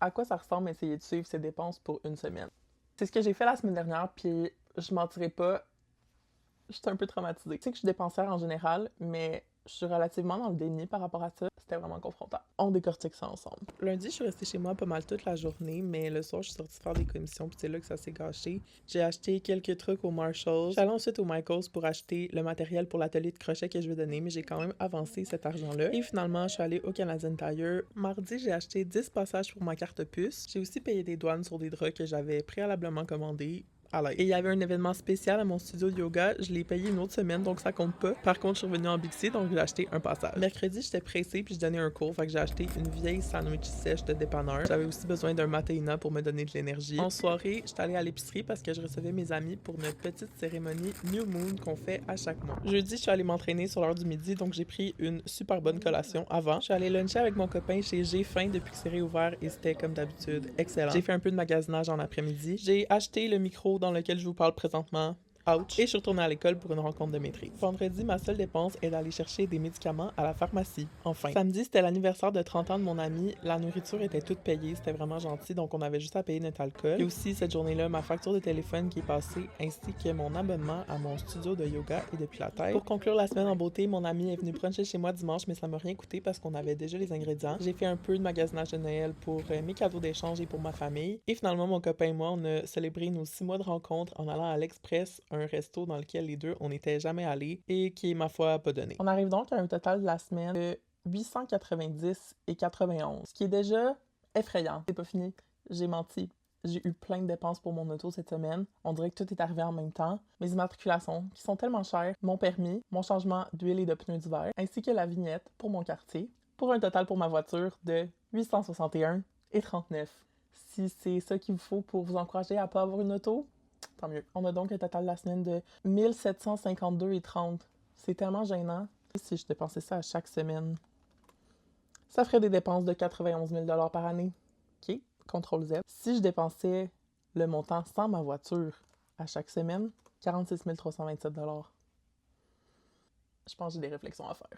à quoi ça ressemble essayer de suivre ses dépenses pour une semaine. C'est ce que j'ai fait la semaine dernière, puis je mentirais pas, j'étais un peu traumatisée. Je sais que je suis dépensière en général, mais je suis relativement dans le déni par rapport à ça. C'était vraiment confrontant. On décortique ça ensemble. Lundi, je suis restée chez moi pas mal toute la journée, mais le soir, je suis sortie faire des commissions, puis c'est là que ça s'est gâché. J'ai acheté quelques trucs au Marshalls. J'allais ensuite au Michaels pour acheter le matériel pour l'atelier de crochet que je vais donner, mais j'ai quand même avancé cet argent-là. Et finalement, je suis allée au Canadian Tire. Mardi, j'ai acheté 10 passages pour ma carte puce. J'ai aussi payé des douanes sur des draps que j'avais préalablement commandés. Et il y avait un événement spécial à mon studio de yoga. Je l'ai payé une autre semaine, donc ça compte pas. Par contre, je suis revenue en Bixi, donc j'ai acheté un passage. Mercredi, j'étais pressée puis je donnais un cours, fait que j'ai acheté une vieille sandwich sèche de dépanneur. J'avais aussi besoin d'un matéina pour me donner de l'énergie. En soirée, j'étais allée à l'épicerie parce que je recevais mes amis pour une petite cérémonie New Moon qu'on fait à chaque mois. Jeudi, je suis allée m'entraîner sur l'heure du midi, donc j'ai pris une super bonne collation avant. Je suis allée luncher avec mon copain chez J'ai faim depuis que c'est réouvert et c'était comme d'habitude excellent. J'ai fait un peu de magasinage en après-midi. J'ai acheté le micro dans lequel je vous parle présentement. Ouch. Et je suis retournée à l'école pour une rencontre de maîtrise. Vendredi, ma seule dépense est d'aller chercher des médicaments à la pharmacie. Enfin. Samedi, c'était l'anniversaire de 30 ans de mon ami. La nourriture était toute payée, c'était vraiment gentil, donc on avait juste à payer notre alcool. Et aussi, cette journée-là, ma facture de téléphone qui est passée, ainsi que mon abonnement à mon studio de yoga et de pilates. Pour conclure la semaine en beauté, mon ami est venu bruncher chez moi dimanche, mais ça m'a rien coûté parce qu'on avait déjà les ingrédients. J'ai fait un peu de magasinage de Noël pour mes cadeaux d'échange et pour ma famille. Et finalement, mon copain et moi, on a célébré nos 6 mois de rencontre en allant à l'Express, un resto dans lequel les deux, on n'était jamais allés et qui est, ma foi, pas donné. On arrive donc à un total de la semaine de 890,91, ce qui est déjà effrayant. C'est pas fini, j'ai menti. J'ai eu plein de dépenses pour mon auto cette semaine. On dirait que tout est arrivé en même temps. Mes immatriculations, qui sont tellement chères, mon permis, mon changement d'huile et de pneus d'hiver, ainsi que la vignette pour mon quartier, pour un total pour ma voiture de 861,39. Si c'est ça qu'il vous faut pour vous encourager à pas avoir une auto, tant mieux. On a donc un total de la semaine de 1752,30. C'est tellement gênant. Si je dépensais ça à chaque semaine, ça ferait des dépenses de 91 000 $ par année. OK, CTRL Z. Si je dépensais le montant sans ma voiture à chaque semaine, 46 327 $. Je pense que j'ai des réflexions à faire.